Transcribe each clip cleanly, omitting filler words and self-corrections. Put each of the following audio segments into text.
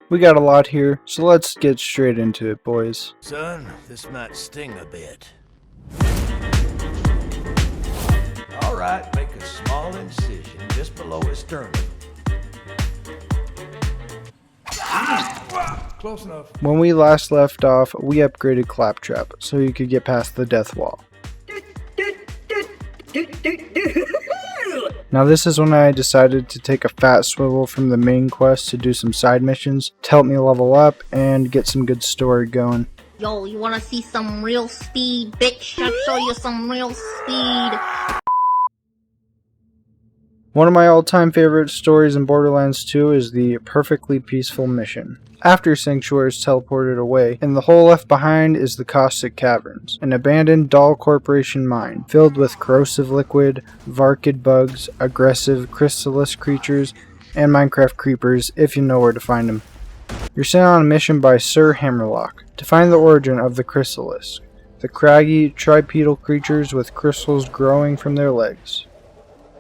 We got a lot here, so let's get straight into it, boys. Son, this might sting a bit. Alright, make a small incision just below his sternum. Close enough. When we last left off, we upgraded Claptrap so he could get past the death wall. Now this is when I decided to take a fat swivel from the main quest to do some side missions to help me level up and get some good story going. Yo, you wanna see some real speed, bitch? I'll show you some real speed. One of my all-time favorite stories in Borderlands 2 is the Perfectly Peaceful mission. After Sanctuary is teleported away, and the hole left behind is the Caustic Caverns, an abandoned Dahl Corporation mine filled with corrosive liquid, Varkid bugs, aggressive Chrysalis creatures, and Minecraft creepers if you know where to find them. You're sent on a mission by Sir Hammerlock to find the origin of the Chrysalis, the craggy, tripedal creatures with crystals growing from their legs.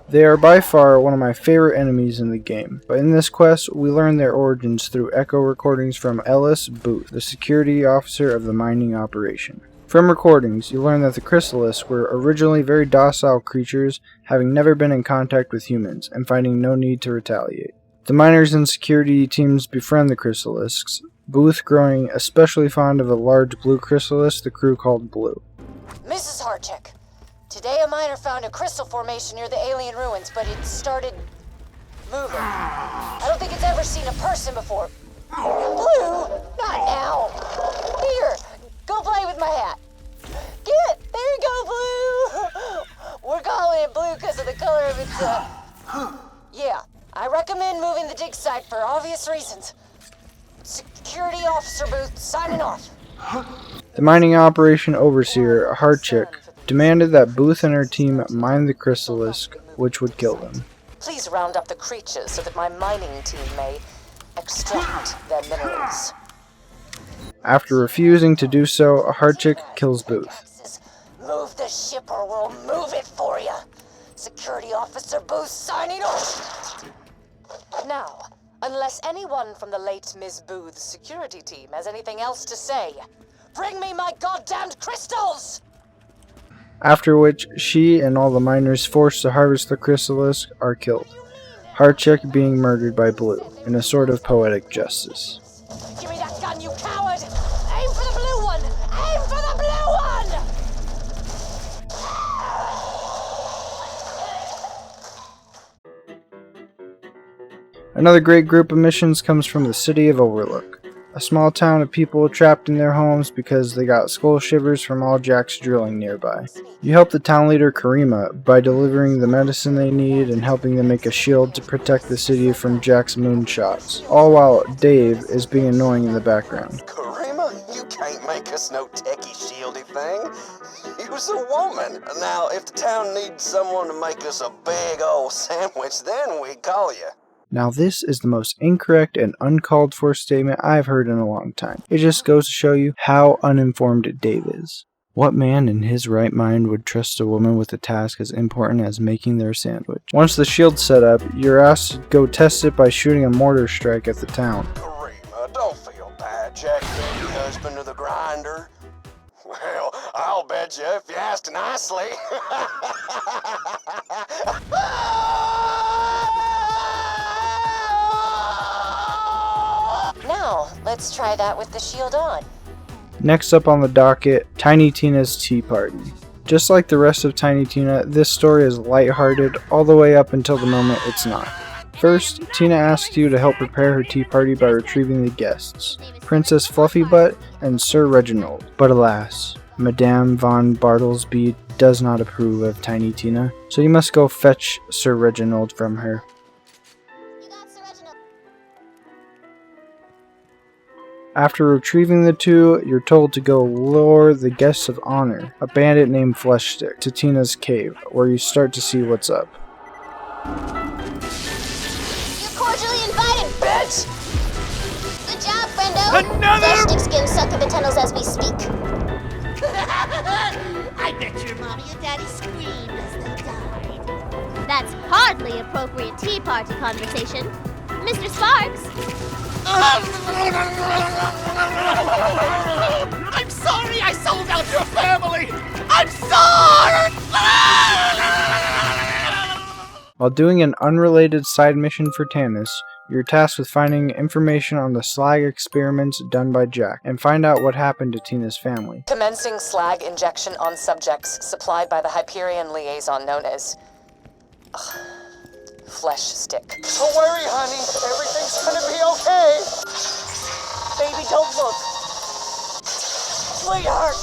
They are by far one of my favorite enemies in the game, but in this quest we learn their origins through echo recordings from Ellis Booth, the security officer of the mining operation. From recordings, you learn that the Chrysalis were originally very docile creatures, having never been in contact with humans, and finding no need to retaliate. The miners and security teams befriend the Chrysalisks, Booth growing especially fond of a large blue chrysalis the crew called Blue. Mrs. Harcheck, today a miner found a crystal formation near the alien ruins, but it started moving. I don't think it's ever seen a person before. Blue, not now. Here, go play with my hat. There you go, Blue. We're calling it Blue because of the color of its, yeah, I recommend moving the dig site for obvious reasons. Security Officer Booth signing off. The mining operation overseer, Harchick, demanded that Booth and her team mine the Chrysalisk, which would kill them. Please round up the creatures so that my mining team may extract their minerals. After refusing to do so, Harchick kills Booth. Move the ship or we'll move it for you. Security Officer Booth signing off. Now, unless anyone from the late Miss Booth's security team has anything else to say, bring me my goddamned crystals! After which, she and all the miners forced to harvest the Chrysalisk are killed, Harchick being murdered by Blue, in a sort of poetic justice. Give me that gun, you coward! Aim for the blue one! Aim for the blue one! Another great group of missions comes from the city of Overlook, a small town of people trapped in their homes because they got skull shivers from all Jack's drilling nearby. You help the town leader Karima by delivering the medicine they need and helping them make a shield to protect the city from Jack's moonshots, all while Dave is being annoying in the background. Karima, you can't make us no techie shieldy thing. You's a woman. Now, if the town needs someone to make us a big old sandwich, then we call you. Now this is the most incorrect and uncalled for statement I've heard in a long time. It just goes to show you how uninformed Dave is. What man in his right mind would trust a woman with a task as important as making their sandwich? Once the shield's set up, you're asked to go test it by shooting a mortar strike at the town. Karima, don't feel bad. Jack being your husband of the grinder. Well, I'll bet you if you ask nicely. Now, let's try that with the shield on. Next up on the docket, Tiny Tina's Tea Party. Just like the rest of Tiny Tina, this story is lighthearted all the way up until the moment it's not. First, Tina asks you to help prepare her tea party by retrieving the guests, Princess Fluffybutt and Sir Reginald. But alas, Madame von Bartlesby does not approve of Tiny Tina, so you must go fetch Sir Reginald from her. After retrieving the two, you're told to go lure the guests of honor, a bandit named Fleshstick, to Tina's cave, where you start to see what's up. You're cordially invited, bitch! Good job, friendo! Another- Fleshstick's getting sucked in the tunnels as we speak. I bet your mommy and daddy screamed as they died. That's hardly appropriate tea party conversation. Mr. Sparks! I'm sorry I sold out your family! I'm sorry! While doing an unrelated side mission for Tannis, you're tasked with finding information on the slag experiments done by Jack, and find out what happened to Tina's family. Commencing slag injection on subjects supplied by the Hyperion liaison known as... Flesh Stick. Don't worry, honey. Everything's gonna be okay. Baby, don't look. Sweetheart!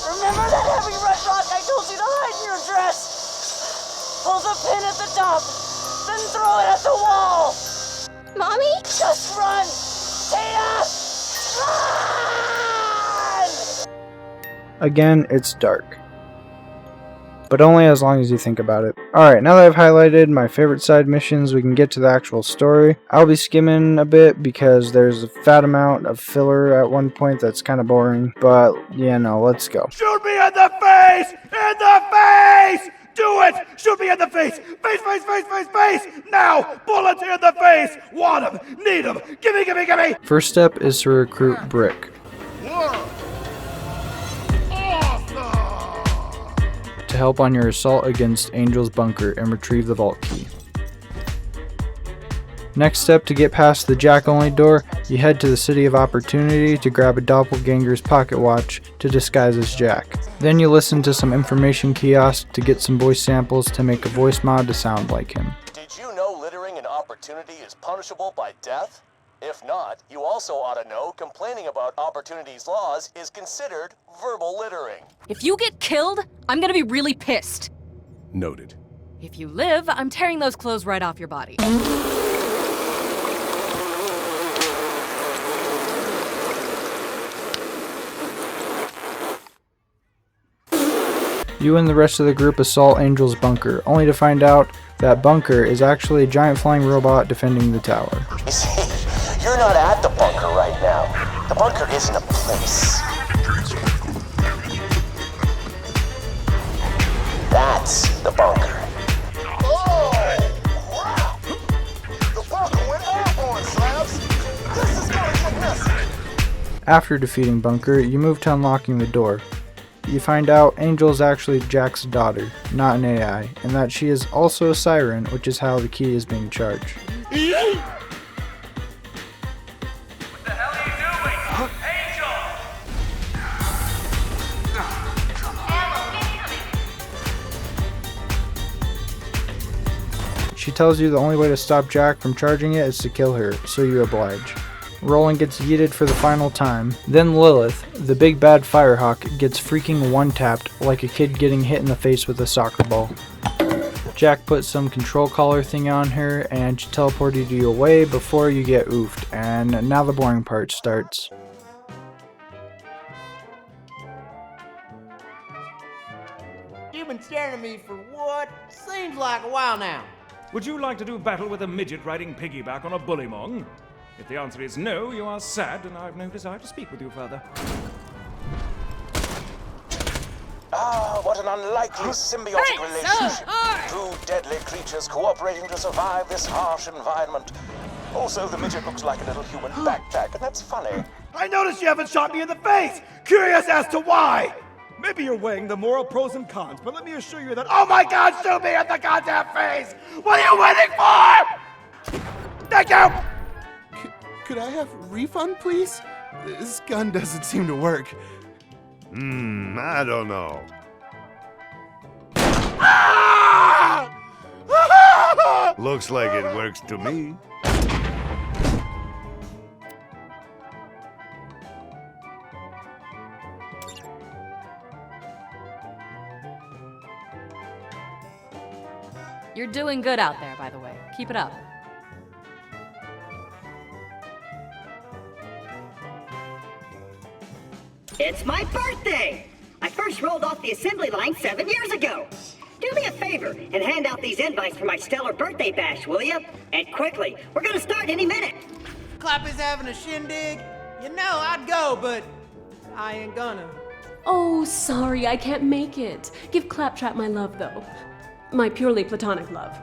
Remember that heavy red rock I told you to hide in your dress? Pull the pin at the top, then throw it at the wall! Mommy? Just run! Tina! Run! Again, it's dark. But only as long as you think about it. Alright, now that I've highlighted my favorite side missions, we can get to the actual story. I'll be skimming a bit because there's a fat amount of filler at one point that's kind of boring. But, yeah, no, let's go. Shoot me in the face! In the face! Do it! Shoot me in the face! Face, face, face, face, face! Now! Bullets in the face! Want them! Need them! Gimme, gimme, gimme! First step is to recruit Brick to help on your assault against Angel's bunker and retrieve the vault key. Next step, to get past the Jack-only door, you head to the City of Opportunity to grab a doppelganger's pocket watch to disguise as Jack. Then you listen to some information kiosks to get some voice samples to make a voice mod to sound like him. Did you know littering in Opportunity is punishable by death? If not, you also ought to know complaining about Opportunity's laws is considered verbal littering. If you get killed, I'm gonna be really pissed. Noted. If you live, I'm tearing those clothes right off your body. You and the rest of the group assault Angel's bunker, only to find out that bunker is actually a giant flying robot defending the tower. You see, you're not at the bunker right now. The bunker isn't a place. That's the bunker. Oh, crap! The bunker went airborne, Slabs! This is gonna get messy! After defeating Bunker, you move to unlocking the door. You find out Angel is actually Jack's daughter, not an AI, and that she is also a siren, which is how the key is being charged. What the hell are you doing? Angel! She tells you the only way to stop Jack from charging it is to kill her, so you oblige. Roland gets yeeted for the final time. Then Lilith, the big bad Firehawk, gets freaking one-tapped like a kid getting hit in the face with a soccer ball. Jack puts some control collar thing on her and she teleported you away before you get oofed, and now the boring part starts. You've been staring at me for what seems like a while now. Would you like to do battle with a midget riding piggyback on a bullymong? If the answer is no, you are sad, and I've no desire to speak with you further. Ah, what an unlikely symbiotic relationship. Two deadly creatures cooperating to survive this harsh environment. Also, the midget looks like a little human backpack, and that's funny. I noticed you haven't shot me in the face! Curious as to why! Maybe you're weighing the moral pros and cons, but let me assure you that— oh my god, shoot me in the goddamn face! What are you waiting for? Thank you! Could I have a refund, please? This gun doesn't seem to work. I don't know. Looks like it works to me. You're doing good out there, by the way. Keep it up. It's my birthday! I first rolled off the assembly line 7 years ago. Do me a favor and hand out these invites for my stellar birthday bash, will you? And quickly, we're gonna start any minute. Clap is having a shindig. You know, I'd go, but I ain't gonna. Oh, sorry, I can't make it. Give Claptrap my love, though. My purely platonic love.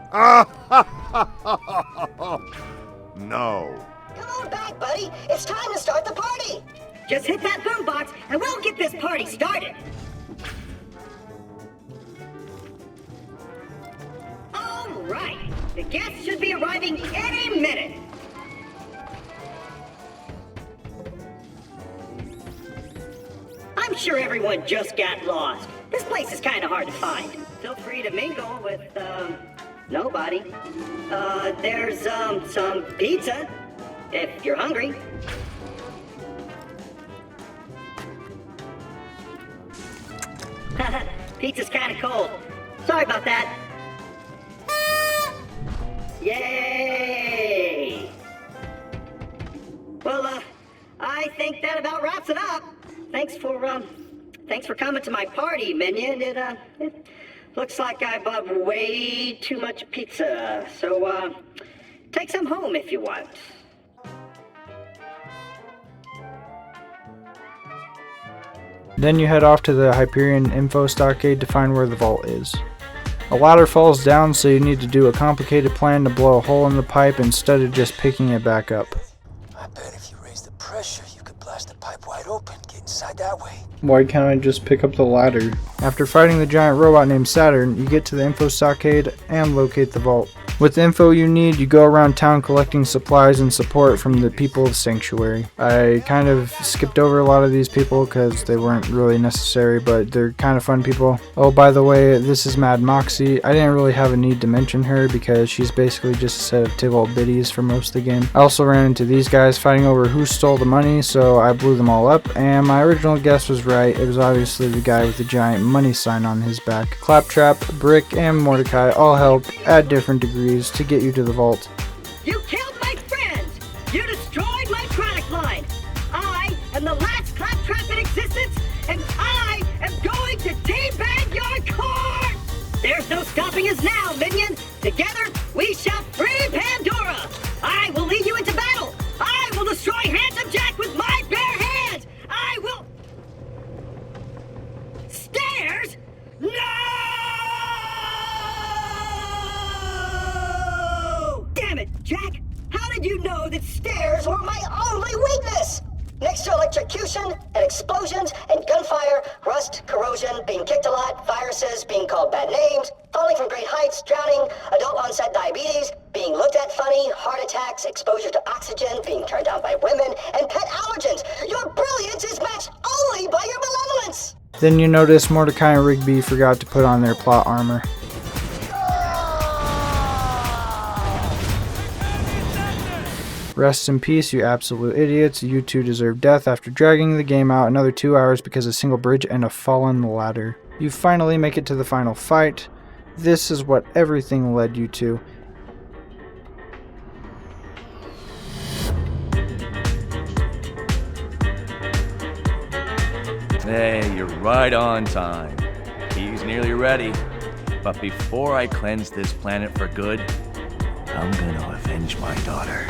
No. Come on back, buddy. It's time to start the party. Just hit that boombox and we'll get this party started. All right. The guests should be arriving any minute. I'm sure everyone just got lost. This place is kind of hard to find. Feel free to mingle with, nobody. There's, some pizza, if you're hungry. Pizza's kind of cold. Sorry about that. Yay! Well, I think that about wraps it up. Thanks for coming to my party, Minion. It looks like I bought way too much pizza. So, take some home if you want. Then you head off to the Hyperion info stockade to find where the vault is. A ladder falls down, so you need to do a complicated plan to blow a hole in the pipe instead of just picking it back up. I bet if you raise the pressure, you could blast the pipe wide open. Get inside that way. Why can't I just pick up the ladder? After fighting the giant robot named Saturn, you get to the info stockade and locate the vault. With the info you need, you go around town collecting supplies and support from the people of Sanctuary. I kind of skipped over a lot of these people because they weren't really necessary, but they're kind of fun people. Oh, by the way, this is Mad Moxie. I didn't really have a need to mention her because she's basically just a set of Tybalt biddies for most of the game. I also ran into these guys fighting over who stole the money, so I blew them all up, and my original guess was right. It was obviously the guy with the giant money sign on his back. Claptrap, Brick, and Mordecai all help at different degrees to get you to the vault. You killed my friends! You destroyed my product line! I am the last Claptrap in existence, and I am going to teabag your car! There's no stopping us now, Minion! Together, we shall free Pandora! I will lead you into battle! I will destroy Handsome Jack with my bare hands! I will... Stairs? No! Damn it, Jack! How did you know that stairs were my only weakness? Next to electrocution and explosions and gunfire, rust, corrosion, being kicked a lot, viruses, being called bad names, falling from great heights, drowning, adult onset diabetes, being looked at funny, heart attacks, exposure to oxygen, being turned down by women, and pet allergens. Your brilliance is matched only by your malevolence! Then you notice Mordecai and Rigby forgot to put on their plot armor. Rest in peace, you absolute idiots. You two deserve death after dragging the game out another 2 hours because of a single bridge and a fallen ladder. You finally make it to the final fight. This is what everything led you to. Hey, you're right on time. He's nearly ready. But before I cleanse this planet for good, I'm gonna avenge my daughter.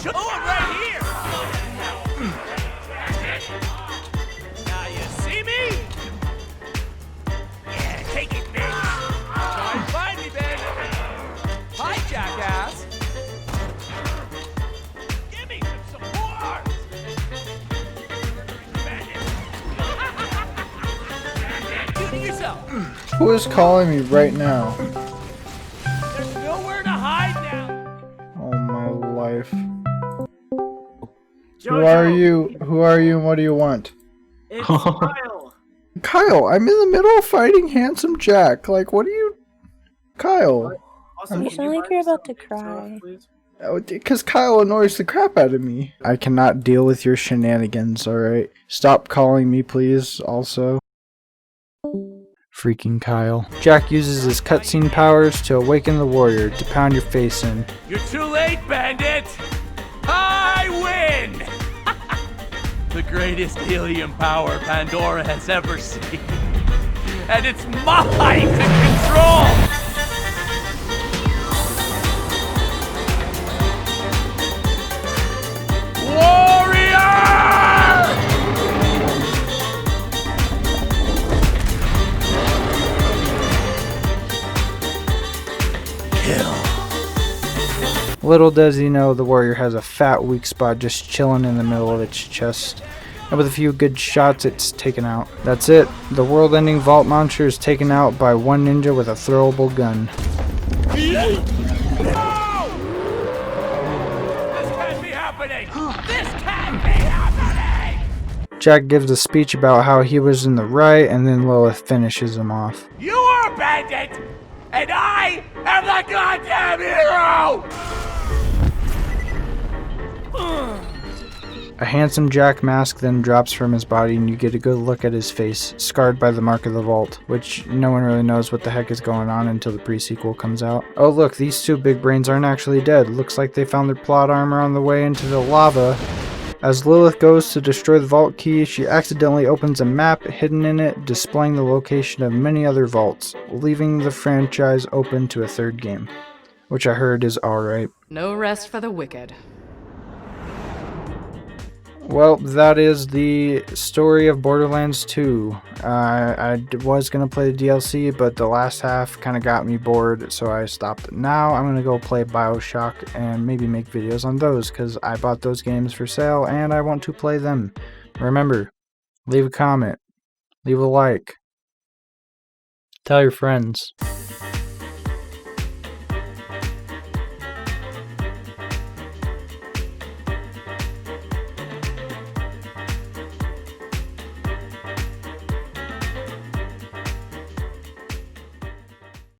Oh, I'm right here! Now you see me? Yeah, take it, bitch! Try and find me, baby! Hi, jackass! Give me some support! Do it yourself! Who is calling me right now? There's nowhere to hide now! Oh my life. Jojo. Who are you? Who are you and what do you want? It's Kyle. Kyle, I'm in the middle of fighting Handsome Jack. Like, what are you... Kyle. You sound like you're about to cry. Because Kyle annoys the crap out of me. I cannot deal with your shenanigans, alright? Stop calling me, please, also. Freaking Kyle. Jack uses his cutscene powers to awaken the warrior to pound your face in. You're too late, bandit! I win! The greatest helium power Pandora has ever seen. And it's mine to control! Warrior! Little does he know the warrior has a fat weak spot just chilling in the middle of its chest. And with a few good shots, it's taken out. That's it. The world-ending vault monster is taken out by one ninja with a throwable gun. Jack gives a speech about how he was in the right, and then Lilith finishes him off. You are a bandit, and I am the goddamn hero! A handsome Jack mask then drops from his body, and you get a good look at his face, scarred by the mark of the vault, which no one really knows what the heck is going on until the pre-sequel comes out. Oh look, these two big brains aren't actually dead. Looks like they found their plot armor on the way into the lava. As Lilith goes to destroy the vault key, she accidentally opens a map hidden in it, displaying the location of many other vaults, leaving the franchise open to a third game, which I heard is alright. No rest for the wicked. Well, that is the story of Borderlands 2. I was going to play the DLC, but the last half kind of got me bored, so I stopped. Now I'm going to go play BioShock and maybe make videos on those, because I bought those games for sale and I want to play them. Remember, leave a comment, leave a like, tell your friends.